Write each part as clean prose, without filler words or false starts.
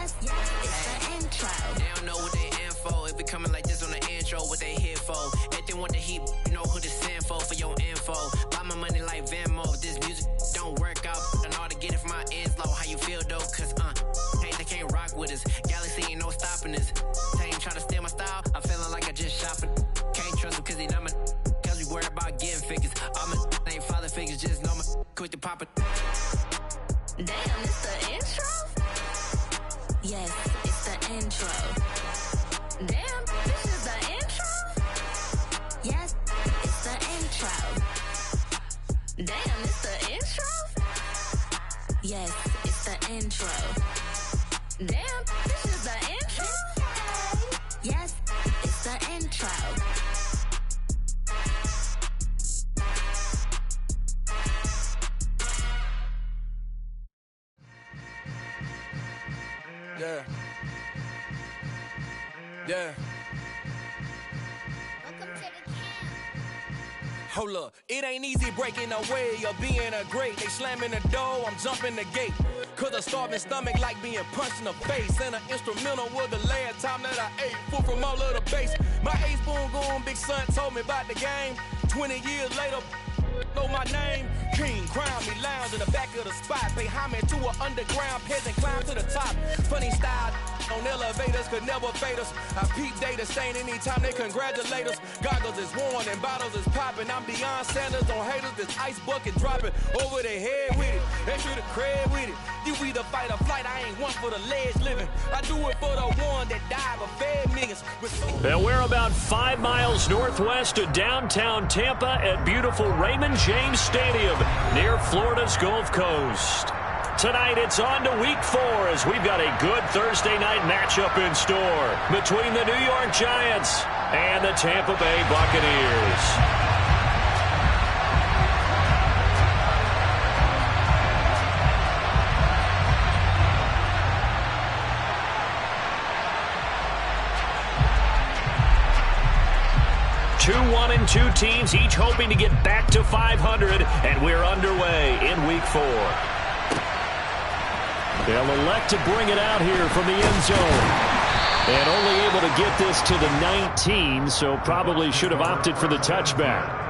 Yes, it's the intro. They don't know what they in for. It be coming like this on the intro, what they here for. If they want the heat, you know who to send for your info. Buy my money like Venmo. If this music don't work out, I know how to get it from my ends low. How you feel though? Cause hey, they can't rock with us. Galaxy ain't no stopping us. Team try to steal my style. I'm feeling like I just shopping. Can't trust him cause he not my. Cause we worried about getting figures. All my ain't father figures, just know my quick to pop it. Damn, it's the intro? Yes, it's the intro. Damn, this is the intro? Yes, it's the intro. Damn, it's the intro? Yes, it's the intro. Damn, this is the intro? Yes, it's the intro. Yeah. Yeah. Welcome to the camp. Hold up, it ain't easy breaking away or being a great. They slamming the door, I'm jumping the gate. Cause a starving stomach like being punched in the face. And an instrumental was the last time that I ate. Full from all of the bass. My A-spoon going, big son told me about the game. 20 years later, know my name. King, crown me, lounge in the back of the spot. Pay homage to an underground peasant, climb to the top. Funny style on elevators could never fade us. I peep data stain anytime they congratulate us. Goggles is worn and bottles is popping. I'm Deion Sanders on haters, this ice bucket dropping over their head with it. Extra the cred with it. You either fight or flight, I ain't one for the ledge living. I do it for the one that died but fed millions. And we're about 5 miles northwest of downtown Tampa at beautiful Raymond James Stadium near Florida's Gulf Coast. Tonight it's on to week 4 as we've got a good Thursday night matchup in store between the New York Giants and the Tampa Bay Buccaneers. 2-1-2 teams, each hoping to get back to 500, and we're underway in week 4. They'll elect to bring it out here from the end zone. And only able to get this to the 19, so probably should have opted for the touchback.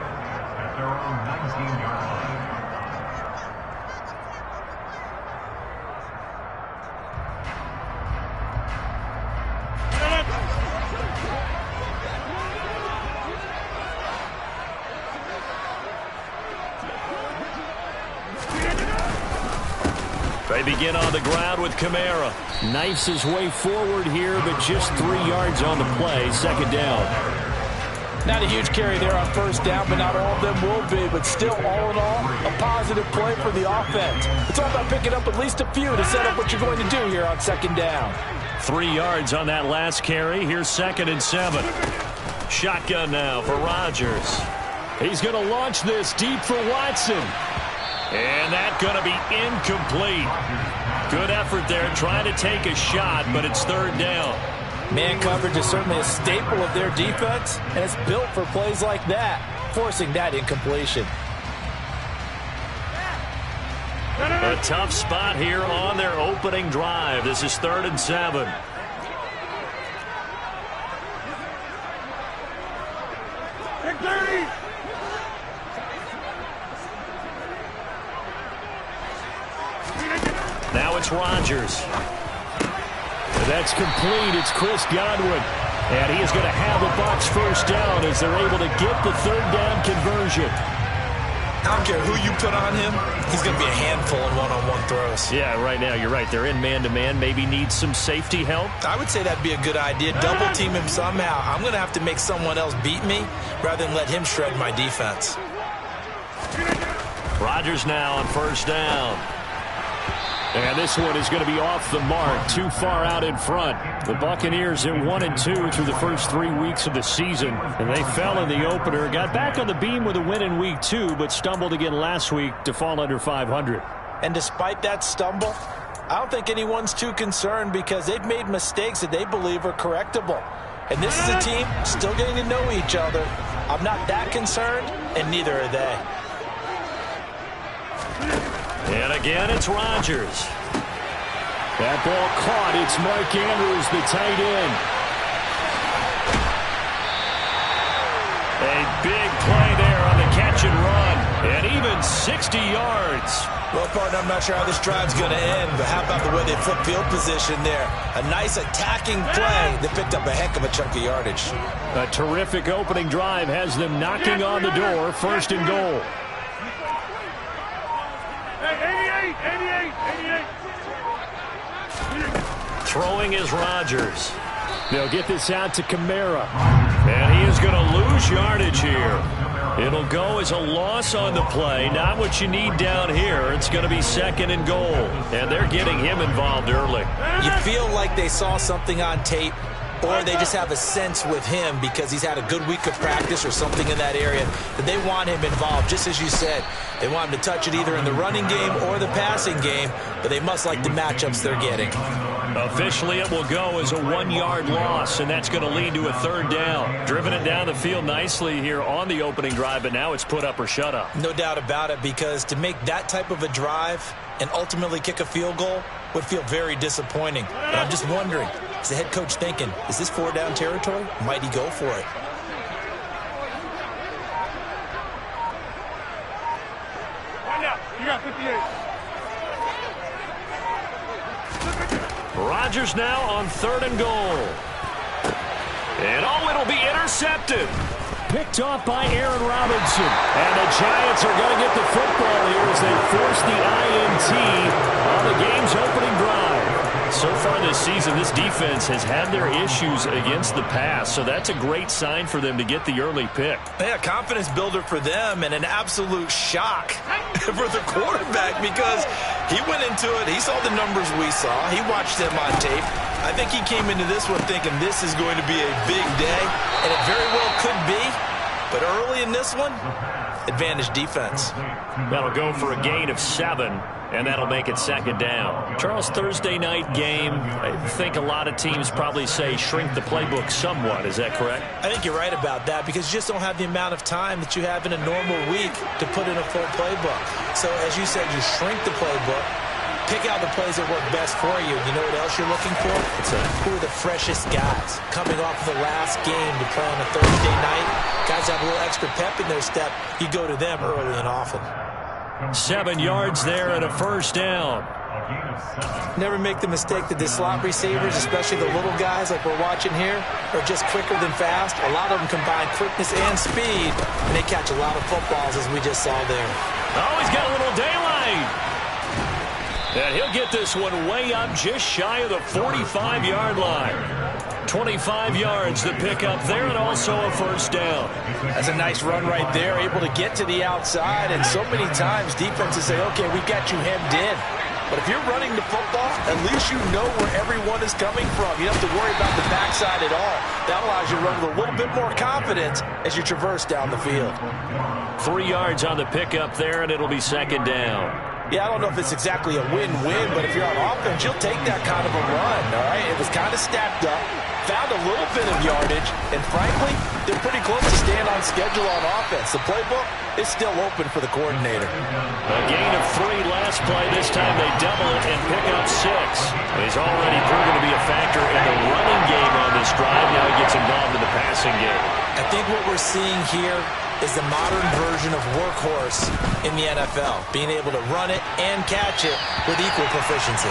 They begin on the ground with Kamara. Knifes his way forward here, but just 3 yards on the play. Second down. Not a huge carry there on first down, but not all of them will be. But still, all in all, a positive play for the offense. It's all about picking up at least a few to set up what you're going to do here on second down. 3 yards on that last carry. Here's 2nd and 7. Shotgun now for Rodgers. He's going to launch this deep for Watson. And that's going to be incomplete. Good effort there trying to take a shot, but it's 3rd down. Man coverage is certainly a staple of their defense, and it's built for plays like that, forcing that incompletion. A tough spot here on their opening drive. This is 3rd and 7. Now it's Rodgers. That's complete. It's Chris Godwin. And he is going to have a Bucs first down as they're able to get the 3rd down conversion. I don't care who you put on him, he's going to be a handful in one-on-one throws. Yeah, right now, you're right. They're in man-to-man. Maybe needs some safety help. I would say that'd be a good idea. Double team him somehow. I'm going to have to make someone else beat me rather than let him shred my defense. Rodgers now on first down. And this one is going to be off the mark, too far out in front. The Buccaneers at 1-2 through the first 3 weeks of the season, and they fell in the opener. Got back on the beam with a win in week 2, but stumbled again last week to fall under 500. And despite that stumble, I don't think anyone's too concerned because they've made mistakes that they believe are correctable. And this is a team still getting to know each other. I'm not that concerned, and neither are they. And again, it's Rodgers. That ball caught. It's Mark Andrews, the tight end. A big play there on the catch and run. And even 60 yards. Well, partner, I'm not sure how this drive's going to end, but how about the way they flip field position there? A nice attacking play that picked up a heck of a chunk of yardage. A terrific opening drive has them knocking on the door, 1st and goal. 88. Throwing is Rodgers. They'll get this out to Kamara. And he is going to lose yardage here. It'll go as a loss on the play. Not what you need down here. It's going to be 2nd and goal. And they're getting him involved early. You feel like they saw something on tape, or they just have a sense with him because he's had a good week of practice or something in that area that they want him involved. Just as you said, they want him to touch it either in the running game or the passing game, but they must like the matchups they're getting. Officially, it will go as a 1-yard loss, and that's going to lead to a 3rd down. Driven it down the field nicely here on the opening drive, but now it's put up or shut up. No doubt about it, because to make that type of a drive and ultimately kick a field goal would feel very disappointing. But I'm just wondering, is the head coach thinking, is this 4-down territory? Might he go for it? You got 58. Rodgers now on 3rd and goal. And it'll be intercepted. Picked off by Aaron Robinson. And the Giants are going to get the football here as they force the INT on the game's opening drive. So far this season, this defense has had their issues against the pass, so that's a great sign for them to get the early pick. Yeah, confidence builder for them and an absolute shock for the quarterback because he went into it. He saw the numbers we saw. He watched them on tape. I think he came into this one thinking this is going to be a big day, and it very well could be. But early in this one, advantage defense. That'll go for a gain of 7. And that'll make it 2nd down. Charles, Thursday night game, I think a lot of teams probably say shrink the playbook somewhat. Is that correct? I think you're right about that because you just don't have the amount of time that you have in a normal week to put in a full playbook. So, as you said, you shrink the playbook, pick out the plays that work best for you. You know what else you're looking for? Who are the freshest guys coming off of the last game to play on a Thursday night? Guys have a little extra pep in their step. You go to them early and often. 7 yards there and a 1st down. Never make the mistake that the slot receivers, especially the little guys like we're watching here, are just quicker than fast. A lot of them combine quickness and speed, and they catch a lot of footballs as we just saw there. Oh, he's got a little daylight. And he'll get this one way up just shy of the 45-yard line. 25 yards to pick up there and also a 1st down. That's a nice run right there, able to get to the outside. And so many times defenses say, okay, we've got you hemmed in. But if you're running the football, at least you know where everyone is coming from. You don't have to worry about the backside at all. That allows you to run with a little bit more confidence as you traverse down the field. 3 yards on the pickup there, and it'll be 2nd down. Yeah, I don't know if it's exactly a win-win, but if you're on offense, you'll take that kind of a run, all right? It was kind of stacked up. Found a little bit of yardage, and frankly, they're pretty close to staying on schedule on offense. The playbook is still open for the coordinator. A gain of 3 last play. This time they double it and pick up 6. He's already proven to be a factor in the running game on this drive. Now he gets involved in the passing game. I think what we're seeing here is the modern version of workhorse in the NFL, being able to run it and catch it with equal proficiency.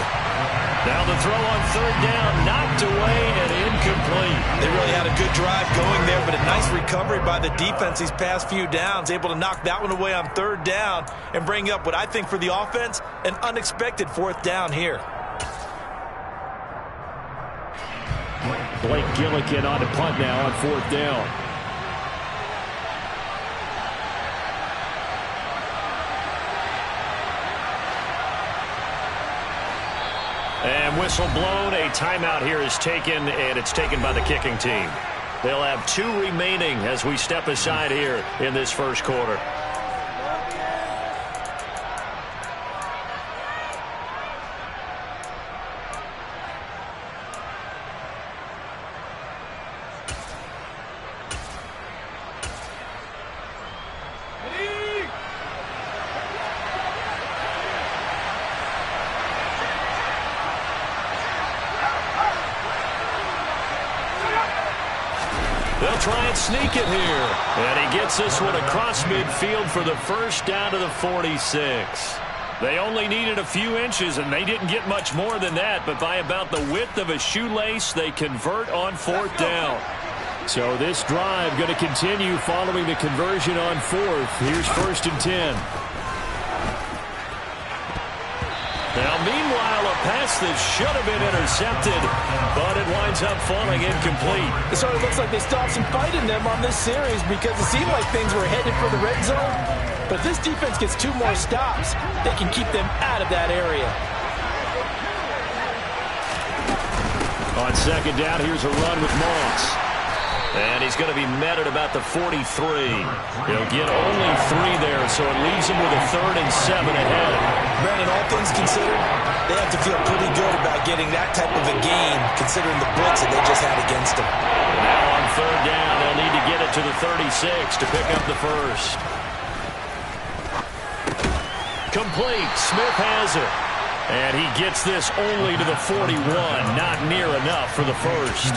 Now the throw on 3rd down, knocked away and incomplete. They really had a good drive going there, but a nice recovery by the defense these past few downs, able to knock that one away on 3rd down and bring up what I think for the offense, an unexpected 4th down here. Blake Gillikin on the punt now on 4th down. And whistle blown, a timeout here is taken, and it's taken by the kicking team. They'll have 2 remaining as we step aside here in this 1st quarter. They'll try and sneak it here. And he gets this one across midfield for the first down to the 46. They only needed a few inches, and they didn't get much more than that. But by about the width of a shoelace, they convert on 4th down. So this drive going to continue following the conversion on 4th. Here's 1st and 10. Now, meanwhile, a pass that should have been intercepted, but it winds up falling incomplete. It sort of looks like they still have some fight in them on this series because it seemed like things were headed for the red zone. But if this defense gets 2 more stops, they can keep them out of that area. On 2nd down, here's a run with Moss. And he's going to be met at about the 43. He'll get only 3 there, so it leaves him with a 3rd and 7 ahead. Brandon, all things considered, they have to feel pretty good about getting that type of a gain, considering the blitz that they just had against them. Now on 3rd down, they'll need to get it to the 36 to pick up the first. Complete. Smith has it. And he gets this only to the 41. Not near enough for the first.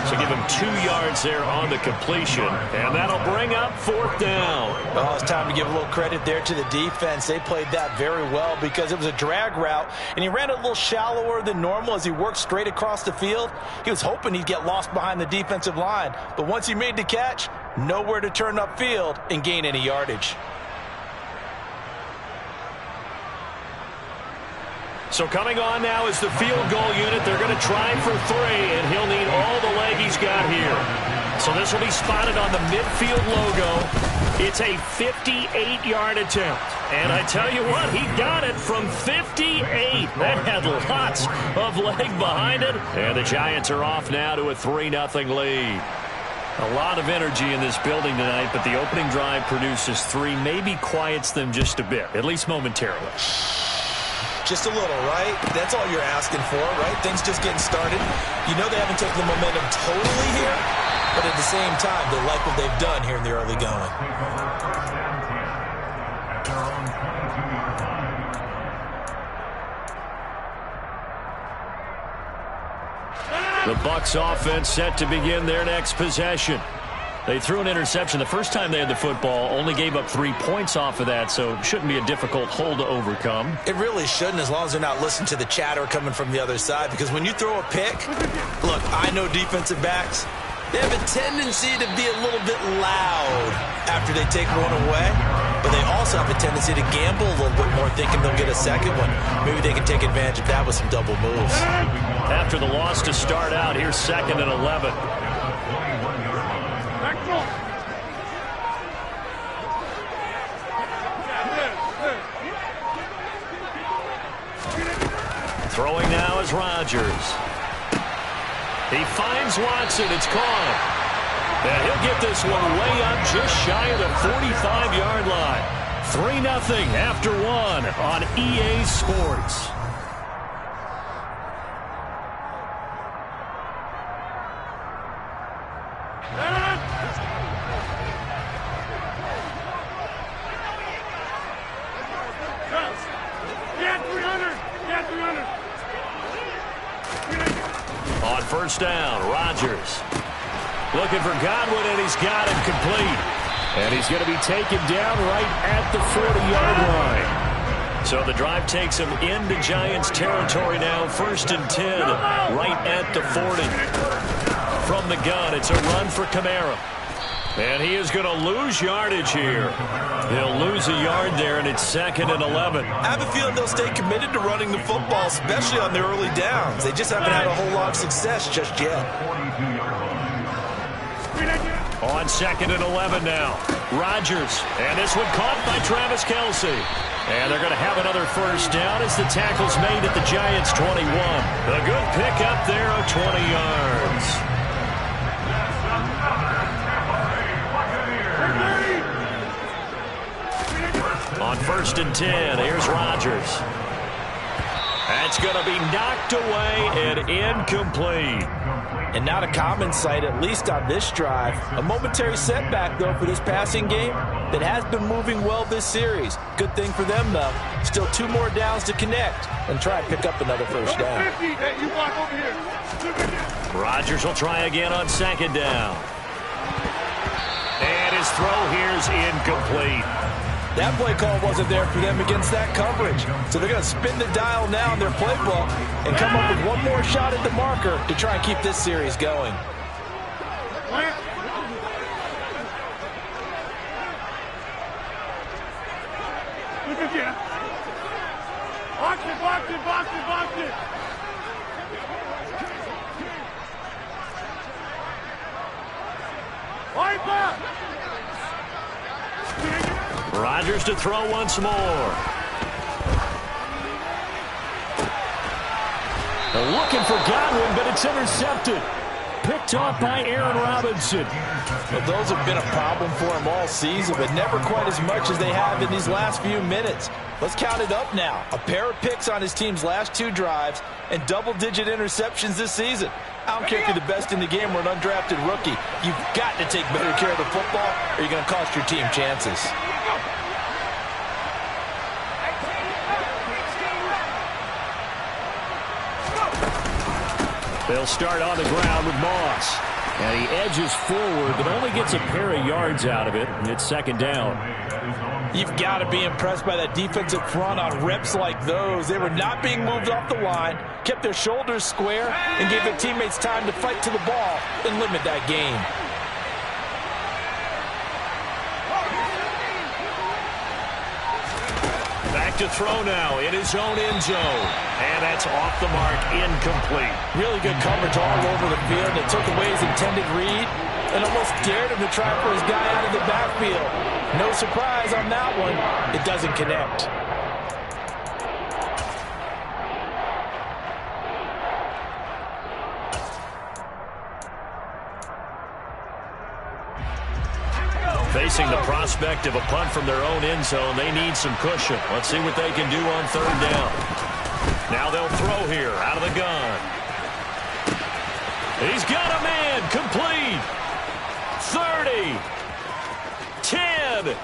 So give him 2 yards there on the completion. And that'll bring up 4th down. Well, it's time to give a little credit there to the defense. They played that very well because it was a drag route. And he ran a little shallower than normal as he worked straight across the field. He was hoping he'd get lost behind the defensive line. But once he made the catch, nowhere to turn upfield and gain any yardage. So coming on now is the field goal unit. They're going to try for 3, and he'll need all the leg he's got here. So this will be spotted on the midfield logo. It's a 58-yard attempt. And I tell you what, he got it from 58. That had lots of leg behind it. And the Giants are off now to a 3-0 lead. A lot of energy in this building tonight, but the opening drive produces 3, maybe quiets them just a bit, at least momentarily. Just a little, right? That's all you're asking for, right? Things just getting started. You know they haven't taken the momentum totally here, but at the same time, they like what they've done here in the early going. The Bucs offense set to begin their next possession. They threw an interception the first time they had the football, only gave up 3 points off of that, so it shouldn't be a difficult hole to overcome. It really shouldn't, as long as they're not listening to the chatter coming from the other side, because when you throw a pick, look, I know defensive backs, they have a tendency to be a little bit loud after they take one away, but they also have a tendency to gamble a little bit more, thinking they'll get a second one. Maybe they can take advantage of that with some double moves. After the loss to start out, here's 2nd and 11. Throwing now is Rodgers. He finds Watson. It's caught. And he'll get this one way up just shy of the 45-yard line. 3-0 after 1 on EA Sports. On 1st down, Rodgers looking for Godwin, and he's got him complete. And he's going to be taken down right at the 40-yard line. So the drive takes him into Giants territory now. 1st and 10, right at the 40. From the gun, it's a run for Kamara. And he is going to lose yardage here. He'll lose a yard there, and it's 2nd and 11. I have a feeling they'll stay committed to running the football, especially on their early downs. They just haven't had a whole lot of success just yet. On 2nd and 11 now, Rodgers. And this one caught by Travis Kelce. And they're going to have another 1st down as the tackle's made at the Giants' 21. A good pickup there of 20 yards. On 1st and 10, here's Rodgers. That's going to be knocked away and incomplete. And not a common sight, at least on this drive. A momentary setback, though, for this passing game that has been moving well this series. Good thing for them, though. Still 2 more downs to connect and try and pick up another 1st down. Rodgers will try again on 2nd down. And his throw here's incomplete. That play call wasn't there for them against that coverage. So they're going to spin the dial now in their playbook and come up with one more shot at the marker to try and keep this series going. Look at you. Box it, box it, box it, box it. Wipe up. Rodgers to throw once more. They're looking for Godwin, but it's intercepted. Picked off by Aaron Robinson. Well, those have been a problem for him all season, but never quite as much as they have in these last few minutes. Let's count it up now. A pair of picks on his team's last 2 drives and double-digit interceptions this season. I don't care if you're the best in the game or an undrafted rookie. You've got to take better care of the football or you're going to cost your team chances. They'll start on the ground with Moss. And he edges forward, but only gets a pair of yards out of it. And it's second down. You've got to be impressed by that defensive front on reps like those. They were not being moved off the line, kept their shoulders square, and gave their teammates time to fight to the ball and limit that gain. Back to throw now in his own end zone. And that's off the mark, incomplete. Really good coverage all over the field. It took away his intended read and almost dared him to try for his guy out of the backfield. No surprise on that one. It doesn't connect. Facing the prospect of a punt from their own end zone, they need some cushion. Let's see what they can do on third down. Now they'll throw here out of the gun. He's got a man, complete. 30, 10,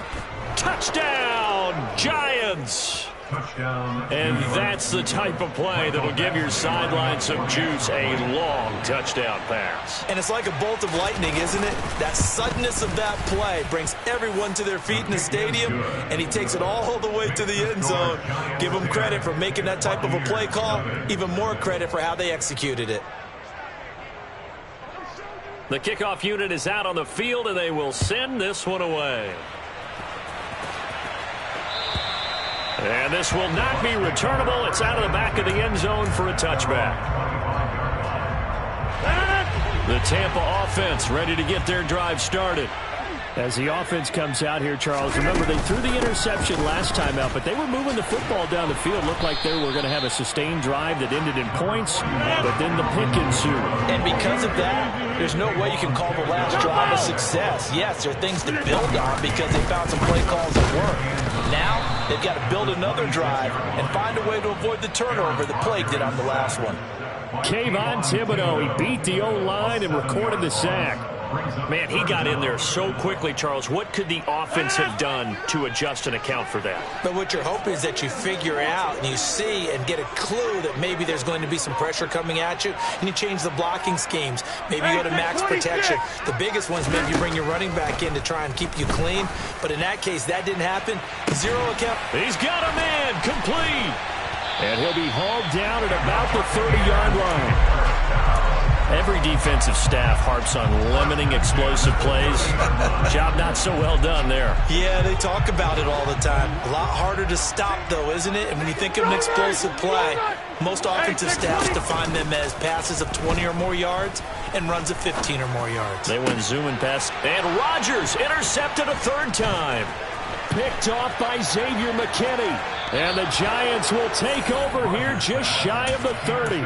touchdown, Giants. And that's the type of play that will give your sideline some juice, a long touchdown pass. And it's like a bolt of lightning, isn't it? That suddenness of that play brings everyone to their feet in the stadium, and he takes it all the way to the end zone. Give him credit for making that type of a play call, even more credit for how they executed it. The kickoff unit is out on the field, and they will send this one away. And this will not be returnable. It's out of the back of the end zone for a touchback. The Tampa offense ready to get their drive started. As the offense comes out here, Charles, remember they threw the interception last time out, but they were moving the football down the field. Looked like they were going to have a sustained drive that ended in points, but then the pick ensued. And because of that, there's no way you can call the last drive a success. Yes, there are things to build on because they found some play calls that work. Now, they've got to build another drive and find a way to avoid the turnover that plagued it on the last one. Kayvon Thibodeau, he beat the O-line and recorded the sack. Man, he got in there so quickly, Charles. What could the offense have done to adjust and account for that? But what you're hoping is that you figure out and you see and get a clue that maybe there's going to be some pressure coming at you, and you change the blocking schemes. Maybe you go to max protection. The biggest ones, maybe you bring your running back in to try and keep you clean. But in that case, that didn't happen. Zero account. He's got a man, complete. And he'll be hauled down at about the 30-yard line. Every defensive staff harps on limiting explosive plays. Job not so well done there. Yeah, they talk about it all the time. A lot harder to stop, though, isn't it? And when you think of an explosive play, most offensive staffs define them as passes of 20 or more yards and runs of 15 or more yards. They went zooming past. And Rodgers intercepted a third time. Picked off by Xavier McKinney. And the Giants will take over here just shy of the 30.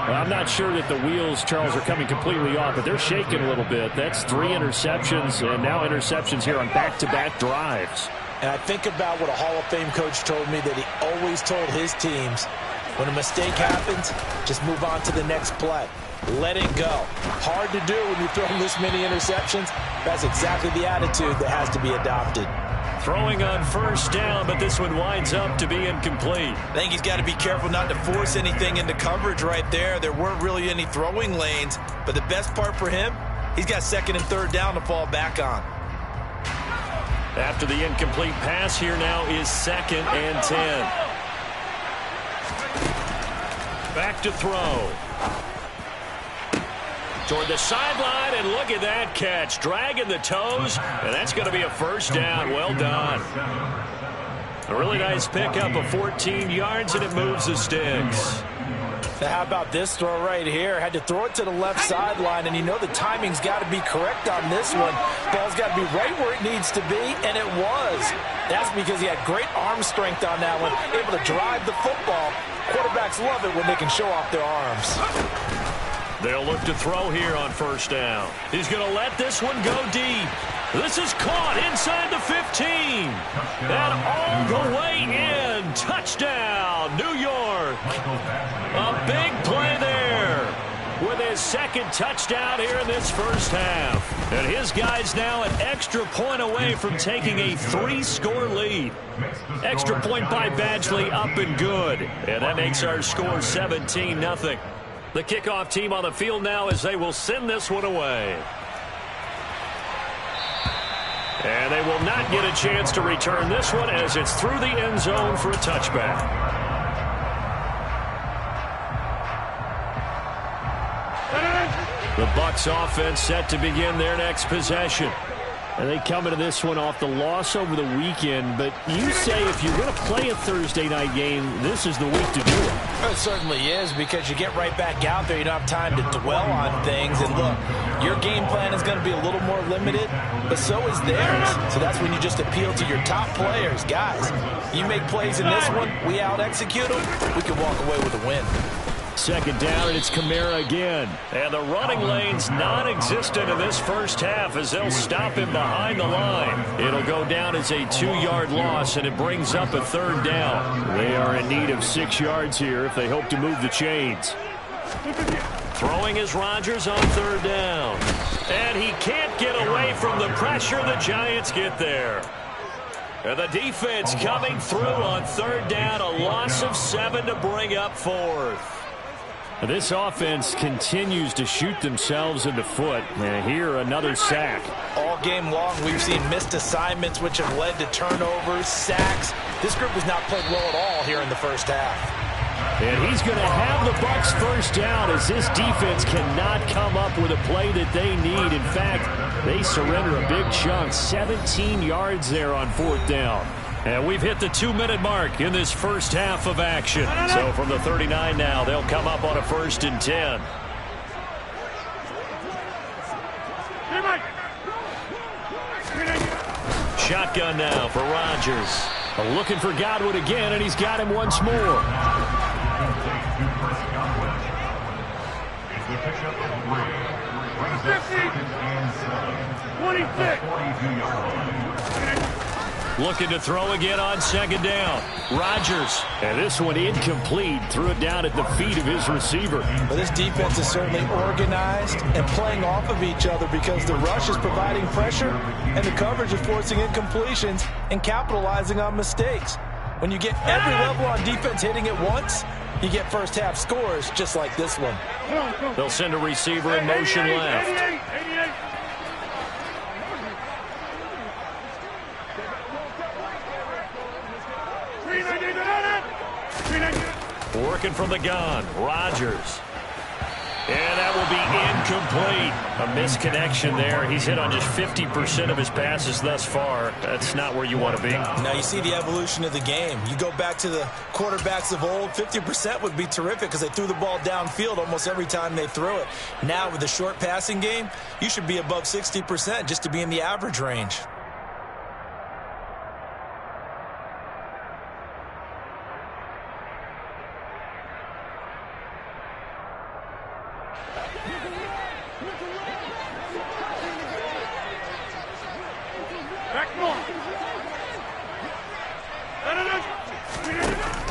Well, I'm not sure that the wheels, Charles, are coming completely off, but they're shaking a little bit. That's 3 interceptions, and now interceptions here on back-to-back drives. And I think about what a Hall of Fame coach told me that he always told his teams, when a mistake happens, just move on to the next play. Let it go. Hard to do when you throw this many interceptions. That's exactly the attitude that has to be adopted. Throwing on first down, but this one winds up to be incomplete. I think he's got to be careful not to force anything into coverage right there. There weren't really any throwing lanes, but the best part for him, he's got second and third down to fall back on. After the incomplete pass, here now is 2nd and 10. Back to throw. Toward the sideline, and look at that catch. Dragging the toes, and that's going to be a first down. Well done. A really nice pickup of 14 yards, and it moves the sticks. Now how about this throw right here? Had to throw it to the left sideline, and you know the timing's got to be correct on this one. Ball's got to be right where it needs to be, and it was. That's because he had great arm strength on that one, able to drive the football. Quarterbacks love it when they can show off their arms. They'll look to throw here on first down. He's going to let this one go deep. This is caught inside the 15. And all the way in. Touchdown, New York. A big play there with his 2nd touchdown here in this first half. And his guys now an extra point away from taking a 3-score lead. Extra point by Badgley up and good. And that makes our score 17-0. The kickoff team on the field now as they will send this one away. And they will not get a chance to return this one as it's through the end zone for a touchback. The Bucs offense set to begin their next possession. And they come into this one off the loss over the weekend. But you say if you're going to play a Thursday night game, this is the week to do it. It certainly is, because you get right back out there. You don't have time to dwell on things. And look, your game plan is going to be a little more limited, but so is theirs. So that's when you just appeal to your top players. Guys, you make plays in this one, we out-execute them, we can walk away with a win. 2nd down, and it's Kamara again. And the running lane's non-existent in this first half as they'll stop him behind the line. It'll go down as a 2-yard loss, and it brings up a 3rd down. They are in need of 6 yards here if they hope to move the chains. Throwing is Rodgers on 3rd down. And he can't get away from the pressure. The Giants get there. And the defense coming through on 3rd down. A loss of 7 to bring up 4th. This offense continues to shoot themselves in the foot. And here, another sack. All game long, we've seen missed assignments, which have led to turnovers, sacks. This group has not played well at all here in the first half. And he's going to have the Bucs first down as this defense cannot come up with a play that they need. In fact, they surrender a big chunk, 17 yards there on 4th down. And we've hit the 2-minute mark in this first half of action. So from the 39 now, they'll come up on a 1st and 10. Shotgun now for Rodgers. Looking for Godwin again, and he's got him once more. 26. Looking to throw again on 2nd down. Rodgers. And this one incomplete. Threw it down at the feet of his receiver. Well, this defense is certainly organized and playing off of each other because the rush is providing pressure and the coverage is forcing incompletions and capitalizing on mistakes. When you get every level on defense hitting at once, you get first half scores just like this one. They'll send a receiver in motion left. 88. Working from the gun, Rodgers. And that will be incomplete. A misconnection there. He's hit on just 50% of his passes thus far. That's not where you want to be. Now you see the evolution of the game. You go back to the quarterbacks of old, 50% would be terrific because they threw the ball downfield almost every time they threw it. Now with the short passing game, you should be above 60% just to be in the average range.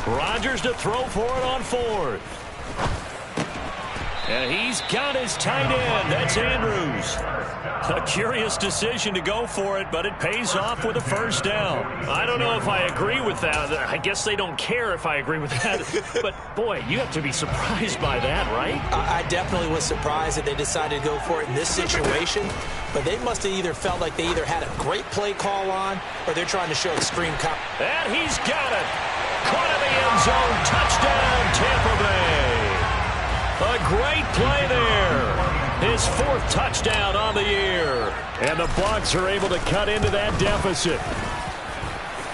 Rodgers to throw for it on 4th. And he's got his tight end. That's Andrews. A curious decision to go for it, but it pays off with a first down. I don't know if I agree with that. I guess they don't care if I agree with that. But, boy, you have to be surprised by that, right? I definitely was surprised that they decided to go for it in this situation. But they must have either felt like they either had a great play call on or they're trying to show extreme confidence. And he's got it. Caught in the end zone. Touchdown, Tampa Bay. A great play there. His 4th touchdown on the year. And the Bucs are able to cut into that deficit.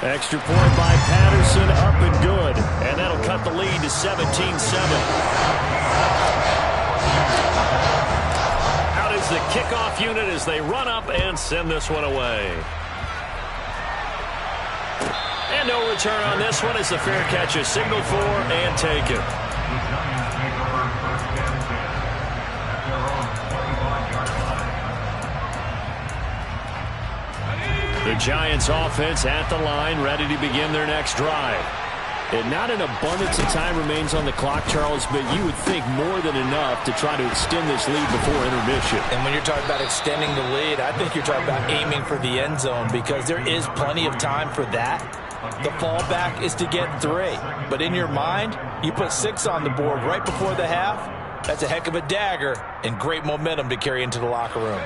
Extra point by Patterson, up and good. And that'll cut the lead to 17-7. Out is the kickoff unit as they run up and send this one away. And no return on this one as the fair catch is signaled for and taken. The Giants offense at the line, ready to begin their next drive. And not an abundance of time remains on the clock, Charles, but you would think more than enough to try to extend this lead before intermission. And when you're talking about extending the lead, I think you're talking about aiming for the end zone because there is plenty of time for that. The fallback is to get 3. But in your mind, you put 6 on the board right before the half. That's a heck of a dagger and great momentum to carry into the locker room.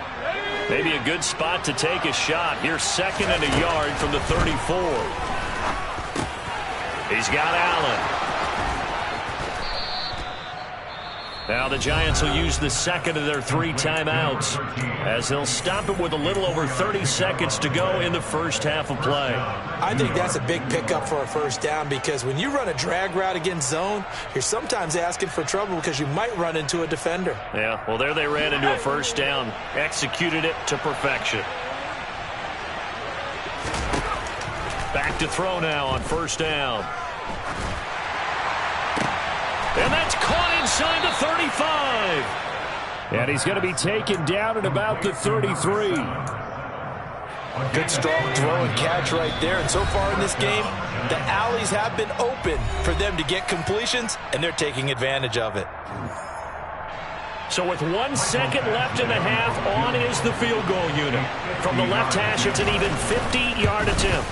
Maybe a good spot to take a shot. Here's 2nd and a yard from the 34. He's got Allen. Now the Giants will use the 2nd of their 3 timeouts as they'll stop it with a little over 30 seconds to go in the first half of play. I think that's a big pickup for a first down because when you run a drag route against zone, you're sometimes asking for trouble because you might run into a defender. Yeah, well, there they ran into a first down, executed it to perfection. Back to throw now on first down. And that's caught inside the 35. And he's going to be taken down at about the 33. Good strong throw and catch right there. And so far in this game, the alleys have been open for them to get completions, and they're taking advantage of it. So with 1 second left in the half, on is the field goal unit. From the left hash, it's an even 50-yard attempt.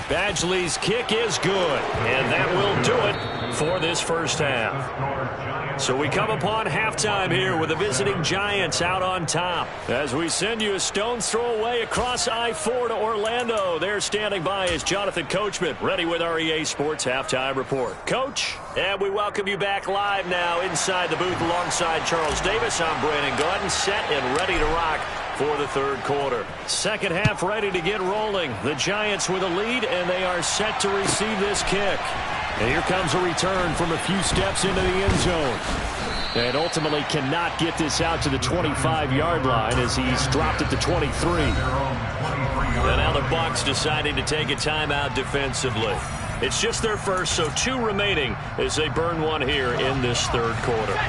Badgley's kick is good, and that will do it for this first half. So we come upon halftime here with the visiting Giants out on top. As we send you a stone's throw away across I-4 to Orlando. There standing by is Jonathan Coachman, ready with our EA Sports Halftime Report. Coach, and we welcome you back live now inside the booth alongside Charles Davis. I'm Brandon Gordon, set and ready to rock for the third quarter. Second half ready to get rolling. The Giants with a lead, and they are set to receive this kick. And here comes a return from a few steps into the end zone. And ultimately cannot get this out to the 25-yard line as he's dropped at the 23. And now the Bucs deciding to take a timeout defensively. It's just their first, so 2 remaining as they burn one here in this third quarter.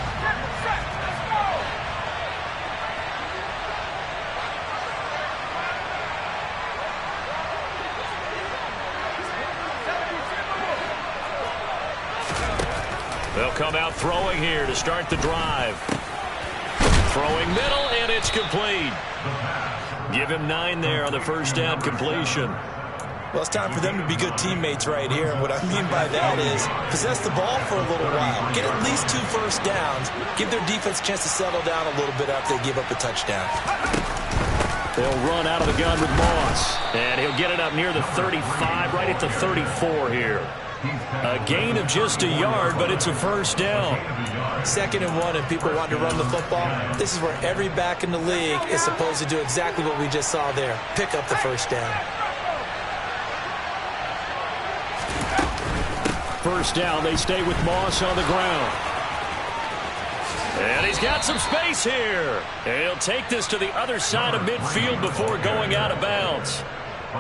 They'll come out throwing here to start the drive. Throwing middle, and it's complete. Give him 9 there on the first down completion. Well, it's time for them to be good teammates right here. And what I mean by that is possess the ball for a little while. Get at least 2 first downs. Give their defense a chance to settle down a little bit after they give up a touchdown. They'll run out of the gun with Moss. And he'll get it up near the 35, right at the 34 here. A gain of just a yard, but it's a first down. 2nd and 1, and people want to run the football. This is where every back in the league is supposed to do exactly what we just saw there. Pick up the first down. First down, they stay with Moss on the ground. And he's got some space here. And he'll take this to the other side of midfield before going out of bounds.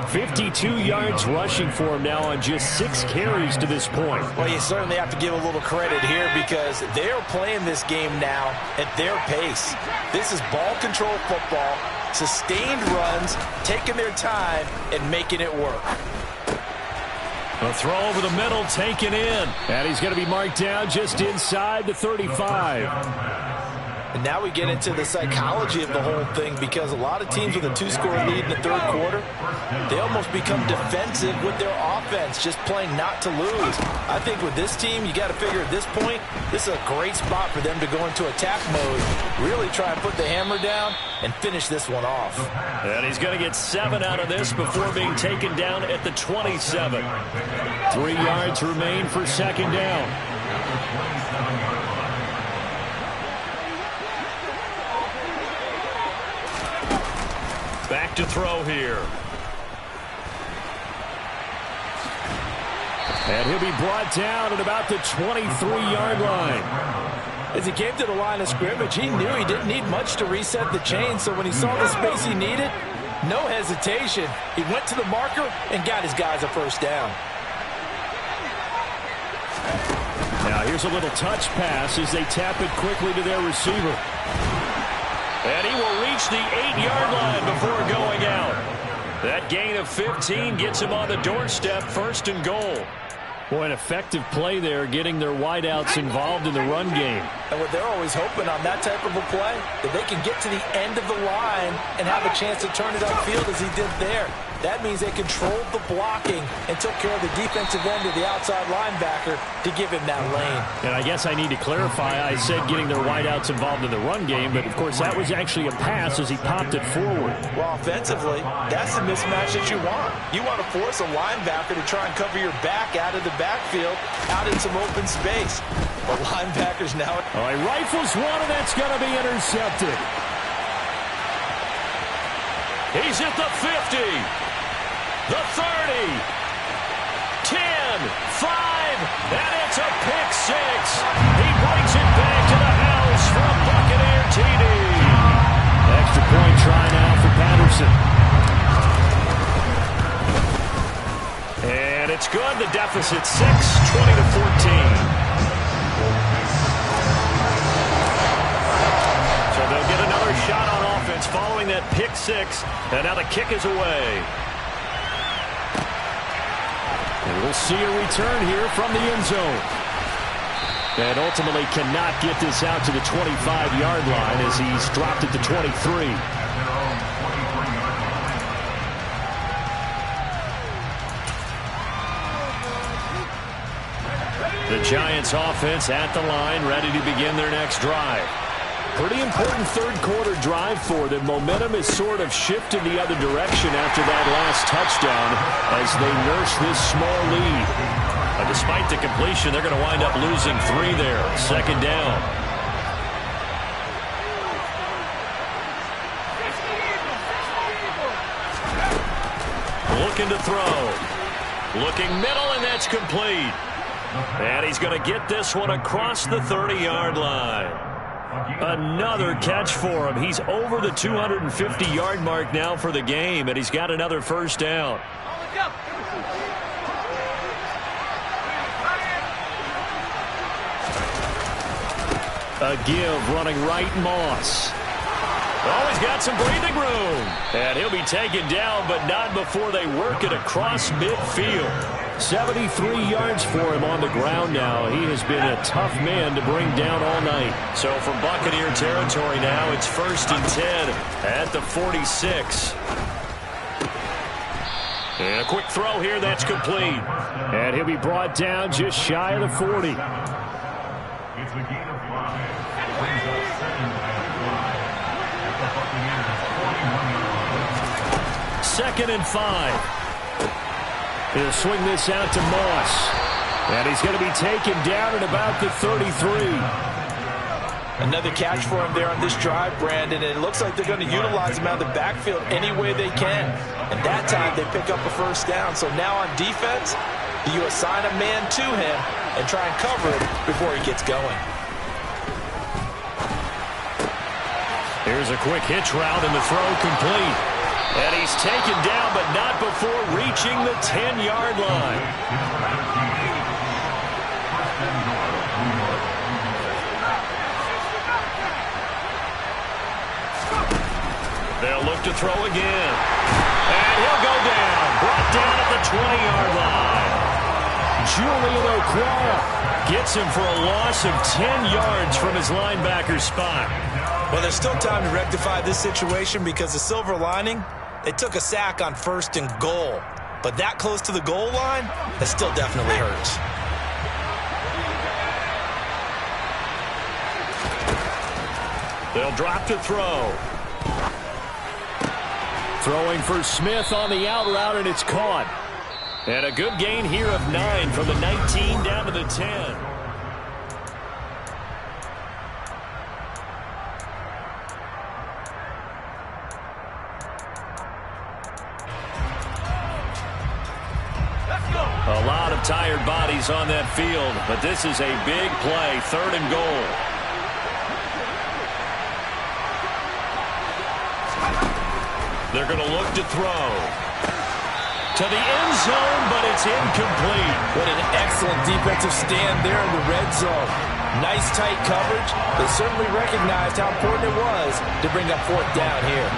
52 yards rushing for him now on just 6 carries to this point. Well, you certainly have to give a little credit here because they're playing this game now at their pace. This is ball control football, sustained runs, taking their time, and making it work. A throw over the middle, taken in. And he's going to be marked down just inside the 35. And now we get into the psychology of the whole thing, because a lot of teams with a 2-score lead in the third quarter, they almost become defensive with their offense, just playing not to lose. I think with this team, you got to figure at this point, this is a great spot for them to go into attack mode, really try and put the hammer down and finish this one off. And he's going to get 7 out of this before being taken down at the 27. 3 yards remain for second down. Back to throw here. And he'll be brought down at about the 23-yard line. As he came to the line of scrimmage, he knew he didn't need much to reset the chain, so when he saw the space he needed, no hesitation. He went to the marker and got his guys a first down. Now here's a little touch pass as they tap it quickly to their receiver. And he will reach the 8-yard line before going out. That gain of 15 gets him on the doorstep, first and goal. Boy, an effective play there, getting their wideouts involved in the run game. And what they're always hoping on that type of a play, that they can get to the end of the line and have a chance to turn it upfield as he did there. That means they controlled the blocking and took care of the defensive end of the outside linebacker to give him that lane. And I guess I need to clarify, I said getting their wideouts involved in the run game, but of course that was actually a pass as he popped it forward. Well, offensively, that's the mismatch that you want. You want to force a linebacker to try and cover your back out of the backfield, out in some open space. But linebackers now... All right, rifles one, and that's going to be intercepted. He's at the 50. The 30, 10, 5, and it's a pick six. He brings it back to the house for a Buccaneer TD. Extra point try now for Patterson. And it's good. The deficit 6, 20-14. So they'll get another shot on offense following that pick six, and now the kick is away. And we'll see a return here from the end zone. And ultimately cannot get this out to the 25-yard line as he's dropped it to 23. The Giants offense at the line, ready to begin their next drive. Pretty important third quarter drive for them. Momentum is sort of shifted the other direction after that last touchdown as they nurse this small lead. Despite the completion, they're going to wind up losing 3 there. Second down. Looking to throw. Looking middle, and that's complete. And he's going to get this one across the 30-yard line. Another catch for him. He's over the 250-yard mark now for the game, and he's got another first down. A give running right, Moss. Oh, he's got some breathing room. And he'll be taken down, but not before they work it across midfield. 73 yards for him on the ground now. He has been a tough man to bring down all night. So from Buccaneer territory now, it's 1st and 10 at the 46. And a quick throw here, that's complete. And he'll be brought down just shy of the 40. It's a gain of 5. It brings us 2nd and 5 at the Buccaneers 41-yard line. 2nd and 5. He'll swing this out to Moss. And he's going to be taken down at about the 33. Another catch for him there on this drive, Brandon. And it looks like they're going to utilize him out of the backfield any way they can. And that time they pick up a first down. So now on defense, do you assign a man to him and try and cover it before he gets going? Here's a quick hitch route and the throw complete. And he's taken down, but not before reaching the 10-yard line. They'll look to throw again. And he'll go down. Brought down at the 20-yard line. Julian Okwara gets him for a loss of 10 yards from his linebacker spot. Well, there's still time to rectify this situation because the silver lining, they took a sack on 1st and goal. But that close to the goal line, that still definitely hurts. They'll drop to throw. Throwing for Smith on the out route, and it's caught. And a good gain here of 9 from the 19 down to the 10. A lot of tired bodies on that field, but this is a big play, 3rd and goal. They're going to look to throw. To the end zone, but it's incomplete. What an excellent defensive stand there in the red zone. Nice tight coverage. They certainly recognized how important it was to bring up 4th down here.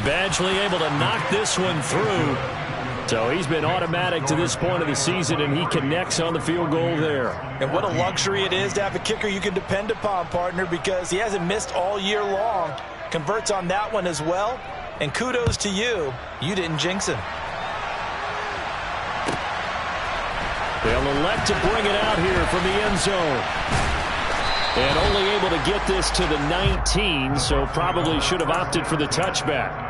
Badgley able to knock this one through. So he's been automatic to this point of the season, and he connects on the field goal there. And what a luxury it is to have a kicker you can depend upon, partner, because he hasn't missed all year long. Converts on that one as well. And kudos to you. You didn't jinx him. They'll elect to bring it out here from the end zone. And only able to get this to the 19, so probably should have opted for the touchback.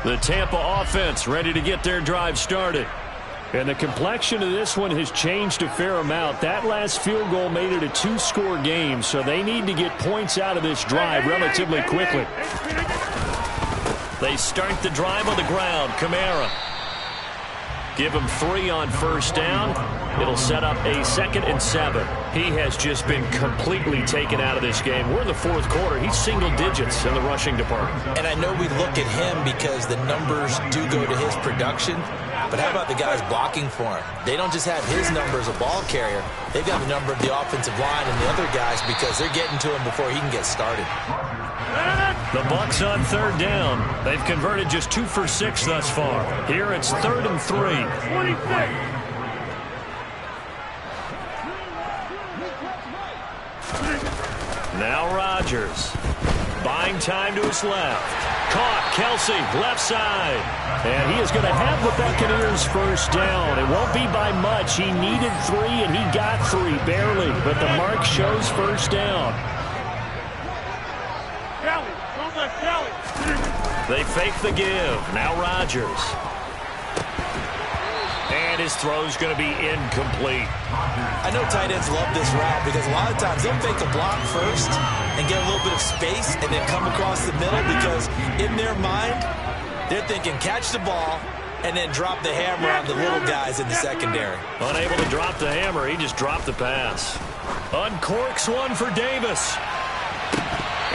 The Tampa offense ready to get their drive started. And the complexion of this one has changed a fair amount. That last field goal made it a 2-score game, so they need to get points out of this drive relatively quickly. They start the drive on the ground. Kamara. Give him 3 on 1st down. It'll set up a 2nd and 7. He has just been completely taken out of this game. We're in the 4th quarter. He's single digits in the rushing department. And I know we look at him because the numbers do go to his production. But how about the guys blocking for him? They don't just have his number as a ball carrier. They've got the number of the offensive line and the other guys because they're getting to him before he can get started. The Bucs on 3rd down. They've converted just 2 for 6 thus far. Here it's 3rd and 3. Now Rodgers. Buying time to his left. Caught. Kelsey, left side. And he is going to have the Buccaneers 1st down. It won't be by much. He needed 3, and he got 3, barely. But the mark shows 1st down. They fake the give. Now Rodgers. And his throw's going to be incomplete. I know tight ends love this route because a lot of times they'll fake a block first and get a little bit of space and then come across the middle because in their mind, they're thinking catch the ball and then drop the hammer on the little guys in the secondary. Unable to drop the hammer, he just dropped the pass. Uncorks one for Davis.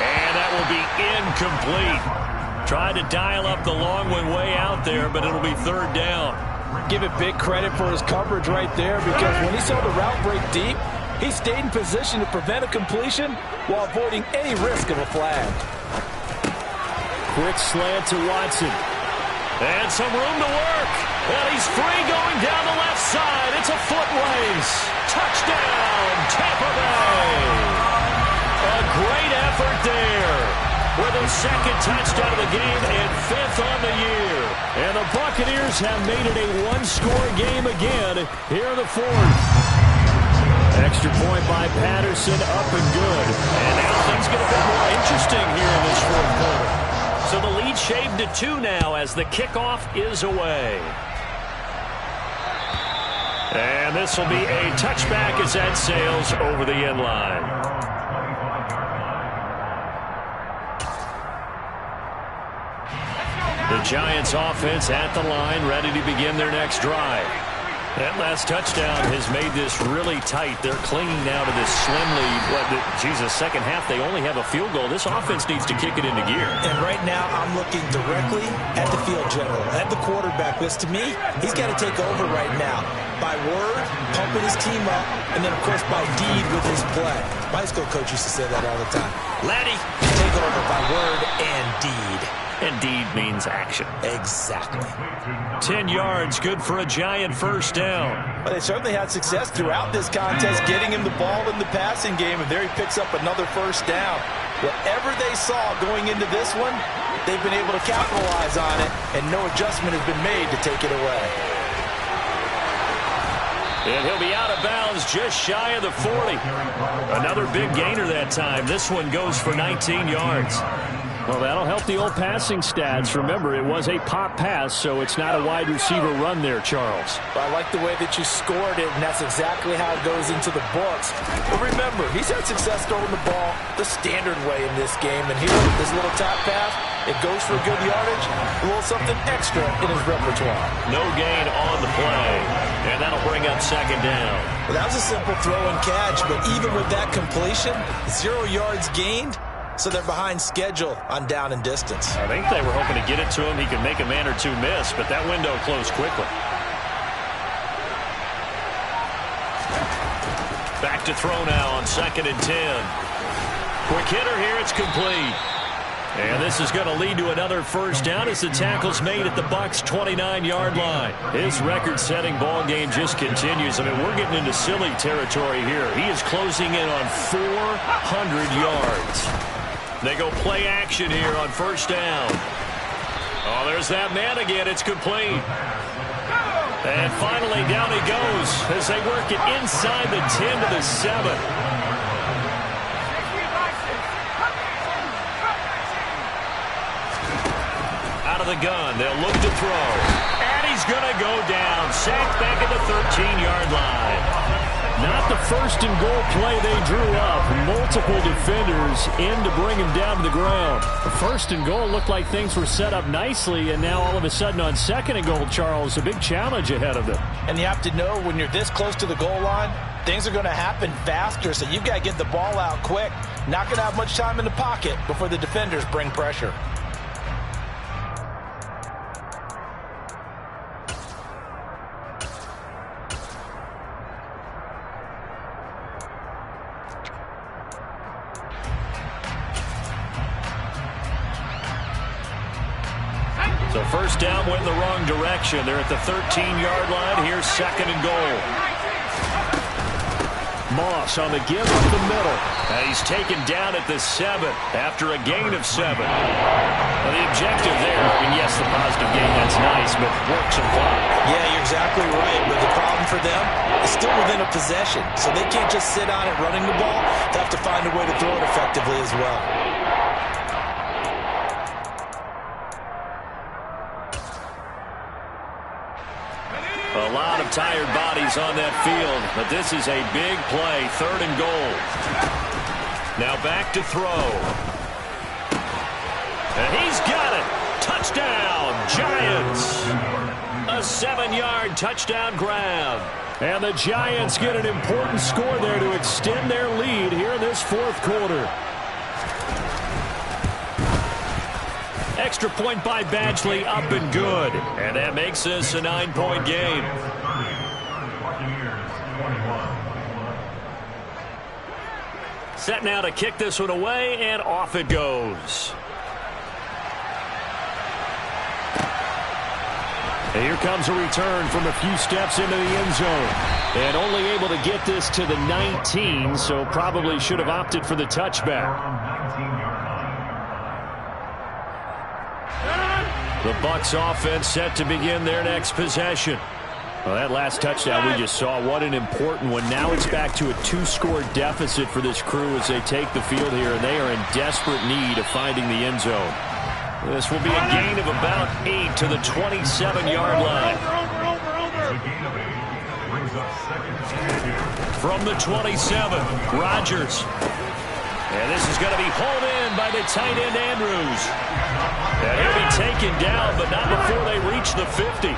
And that will be incomplete. Tried to dial up the long one way out there, but it'll be 3rd down. Give it big credit for his coverage right there because when he saw the route break deep, he stayed in position to prevent a completion while avoiding any risk of a flag. Quick slant to Watson. And some room to work. And he's free going down the left side. It's a foot race. Touchdown, Tampa Bay. A great effort there. With a 2nd touchdown of the game and 5th on the year. And the Buccaneers have made it a 1-score game again here in the 4th. Extra point by Patterson, up and good. And now things get a bit more interesting here in this 4th quarter. So the lead shaved to 2 now as the kickoff is away. And this will be a touchback as that sails over the end line. The Giants offense at the line, ready to begin their next drive. That last touchdown has made this really tight. They're clinging now to this slim lead. Second half, they only have a field goal. This offense needs to kick it into gear. And right now, I'm looking directly at the field general, at the quarterback. Because to me, he's got to take over right now. By word, pumping his team up, and then, of course, by deed with his play. My high school coach used to say that all the time. Laddie, take over by word and deed. And deed means action. Exactly. 10 yards, good for a Giant first down. Well, they certainly had success throughout this contest, getting him the ball in the passing game, and there he picks up another first down. Whatever they saw going into this one, they've been able to capitalize on it, and no adjustment has been made to take it away. And he'll be out of bounds just shy of the 40. Another big gainer that time. This one goes for 19 yards. Well, that'll help the old passing stats. Remember, it was a pop pass, so it's not a wide receiver run there, Charles. I like the way that you scored it, and that's exactly how it goes into the books. But remember, he's had success throwing the ball the standard way in this game. And here, this little tap pass, it goes for good yardage, a little something extra in his repertoire. No gain on the play, and that'll bring up second down. Well, that was a simple throw and catch, but even with that completion, 0 yards gained. So they're behind schedule on down and distance. I think they were hoping to get it to him. He could make a man or two miss, but that window closed quickly. Back to throw now on 2nd and 10. Quick hitter here. It's complete. And this is going to lead to another first down as the tackle's made at the Bucs' 29-yard line. His record-setting ball game just continues. I mean, we're getting into silly territory here. He is closing in on 400 yards. They go play action here on first down. Oh, there's that man again. It's complete. And finally, down he goes as they work it inside the 10 to the 7. Out of the gun, they'll look to throw. And he's going to go down. Sacked back at the 13-yard line. Not the first and goal play they drew up. Multiple defenders in to bring him down to the ground. The first and goal looked like things were set up nicely, and now all of a sudden on 2nd and goal, Charles, a big challenge ahead of them. And you have to know when you're this close to the goal line, things are going to happen faster, so you've got to get the ball out quick. Not going to have much time in the pocket before the defenders bring pressure. So first down went in the wrong direction. They're at the 13-yard line. Here's 2nd and goal. Moss on the give up the middle. And he's taken down at the 7 after a gain of 7. Well, the objective there, I mean, yes, the positive gain, that's nice, but work some clock. Yeah, you're exactly right. But the problem for them is still within a possession. So they can't just sit on it running the ball. They have to find a way to throw it effectively as well. A lot of tired bodies on that field, but this is a big play, 3rd and goal. Now back to throw. And he's got it. Touchdown, Giants. A 7-yard touchdown grab. And the Giants get an important score there to extend their lead here in this 4th quarter. Extra point by Badgley, up and good. And that makes this a 9-point game. Set now to kick this one away, and off it goes. And here comes a return from a few steps into the end zone. And only able to get this to the 19, so probably should have opted for the touchback. The Bucs offense set to begin their next possession. Well, that last touchdown we just saw, what an important one. Now it's back to a 2-score deficit for this crew as they take the field here, and they are in desperate need of finding the end zone. This will be a gain of about 8 to the 27-yard line. From the 27, Rodgers. And this is going to be hauled in by the tight end, Andrews. And he'll be taken down, but not before they reach the 50.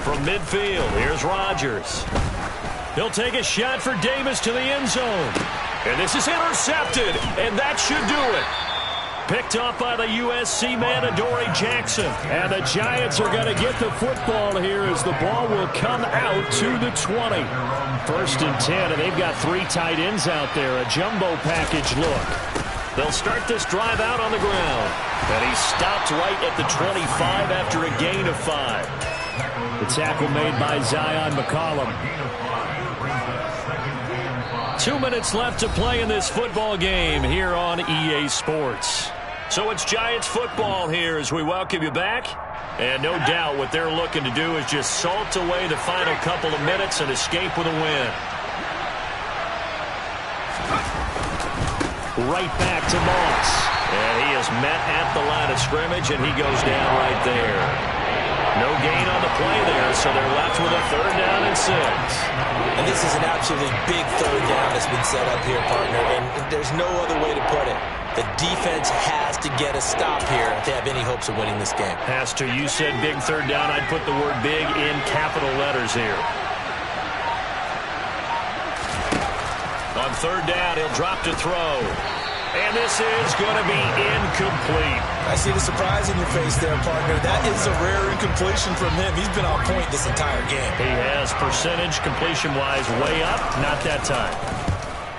From midfield, here's Rodgers. He'll take a shot for Davis to the end zone. And this is intercepted, and that should do it. Picked off by the USC man, Adoree Jackson. And the Giants are going to get the football here as the ball will come out to the 20. 1st and 10, and they've got 3 tight ends out there. A jumbo package look. They'll start this drive out on the ground. And he stopped right at the 25 after a gain of 5. The tackle made by Zion McCollum. 2 minutes left to play in this football game here on EA Sports. So it's Giants football here as we welcome you back. And no doubt what they're looking to do is just salt away the final couple of minutes and escape with a win. Right back to Moss. And he is met at the line of scrimmage, and he goes down right there. No gain on the play there, so they're left with a 3rd down and 6. And this is an absolutely big 3rd down that's been set up here, partner, and there's no other way to put it. The defense has to get a stop here if they have any hopes of winning this game. Has to. You said big 3rd down. I'd put the word big in capital letters here. On 3rd down, he'll drop to throw. And this is going to be incomplete. I see the surprise in your face there, partner. That is a rare incompletion from him. He's been on point this entire game. He has percentage completion-wise way up. Not that time.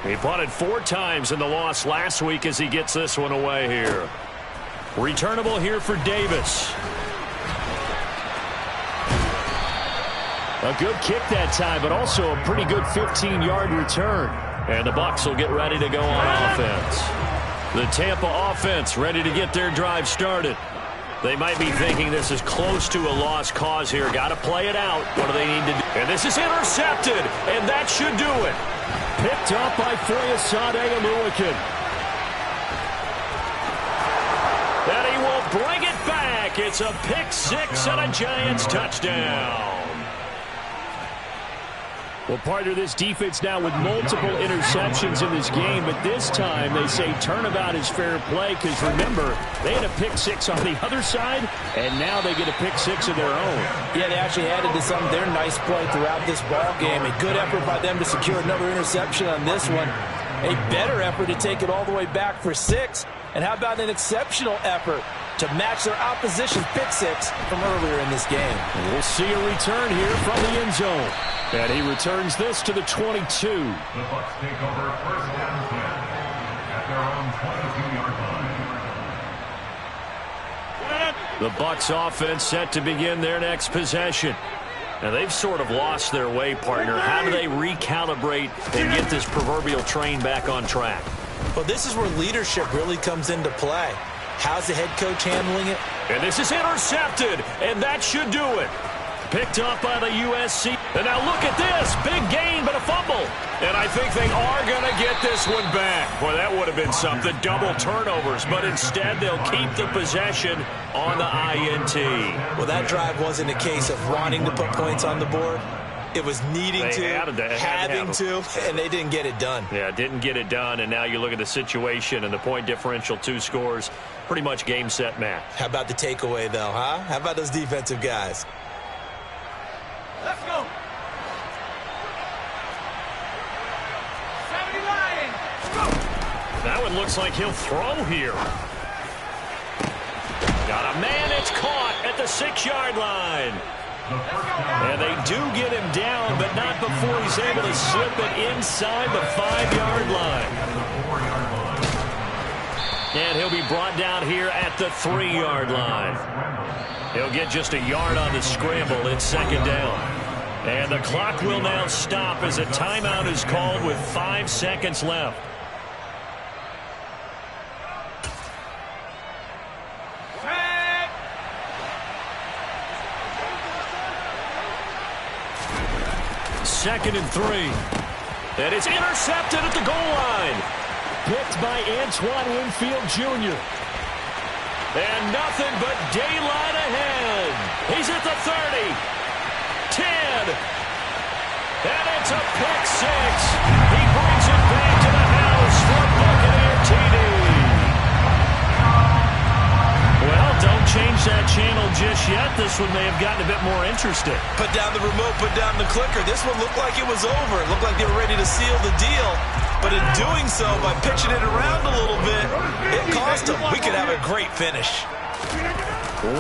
He punted 4 times in the loss last week as he gets this one away here. Returnable here for Davis. A good kick that time, but also a pretty good 15-yard return. And the Bucs will get ready to go on offense. The Tampa offense ready to get their drive started. They might be thinking this is close to a lost cause here. Got to play it out. What do they need to do? And this is intercepted, and that should do it. Picked up by Foyesade Oluwakin. And he will bring it back. It's a pick 6 and a Giants touchdown. Well, partner, this defense now with multiple interceptions in this game, but this time they say turnabout is fair play because, remember, they had a pick 6 on the other side, and now they get a pick 6 of their own. Yeah, they actually added to some of their nice play throughout this ball game. A good effort by them to secure another interception on this one. A better effort to take it all the way back for 6. And how about an exceptional effort to match their opposition's pick 6 from earlier in this game? We'll see a return here from the end zone. And he returns this to the 22. The Bucs take over 1st and 10 at their own 22-yard line. The Bucs offense set to begin their next possession. Now, they've sort of lost their way, partner. How do they recalibrate and get this proverbial train back on track? Well, this is where leadership really comes into play. How's the head coach handling it? And this is intercepted, and that should do it. Picked up by the USC. And now look at this. Big gain, but a fumble. And I think they are going to get this one back. Boy, that would have been something. Double turnovers. But instead, they'll keep the possession on the INT. Well, that drive wasn't a case of wanting to put points on the board. It was needing having to, and they didn't get it done. Yeah, didn't get it done, and now you look at the situation and the point differential, 2 scores, pretty much game, set, match. How about the takeaway, though, huh? How about those defensive guys? Let's go. 79. Go. That one looks like he'll throw here. Got a man, it's caught at the 6-yard line. And they do get him down, but not before he's able to slip it inside the 5-yard line. And he'll be brought down here at the 3-yard line. He'll get just a yard on the scramble. It's 2nd down. And the clock will now stop as a timeout is called with 5 seconds left. Second and 3. And it's intercepted at the goal line. Picked by Antoine Winfield Jr. And nothing but daylight ahead. He's at the 30. 10. And it's a pick 6. He brings it back to the house for Buccaneer TD. Well, don't change that channel just yet. This one may have gotten a bit more interesting. Put down the remote, put down the clicker. This one looked like it was over. It looked like they were ready to seal the deal. But in doing so, by pitching it around a little bit, it cost them. We could have a great finish.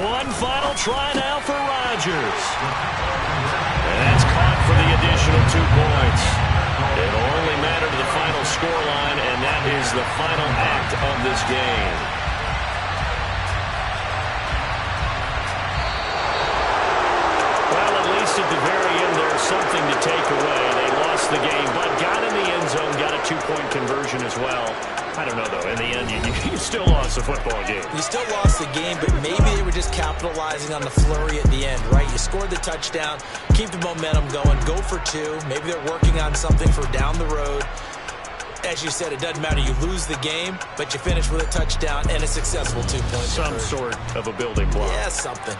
One final try now for Rodgers. And that's caught for the additional 2 points. It'll only matter to the final scoreline, and that is the final act of this game. Well, at least at the very end, there's something to take away. They lost the game, but got in the end zone, got a 2-point conversion as well. I don't know, though. In the end, you still lost the football game. You still lost the game, but maybe they were just capitalizing on the flurry at the end, right? You scored the touchdown, keep the momentum going, go for 2. Maybe they're working on something for down the road. As you said, it doesn't matter. You lose the game, but you finish with a touchdown and a successful 2-point Some sort of a building block. Yeah, something.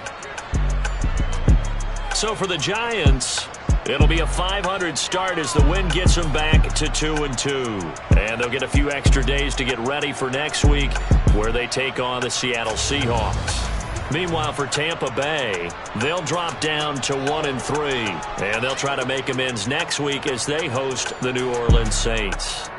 So for the Giants, it'll be a 500 start as the win gets them back to 2-2. And they'll get a few extra days to get ready for next week, where they take on the Seattle Seahawks. Meanwhile, for Tampa Bay, they'll drop down to 1-3. And they'll try to make amends next week as they host the New Orleans Saints.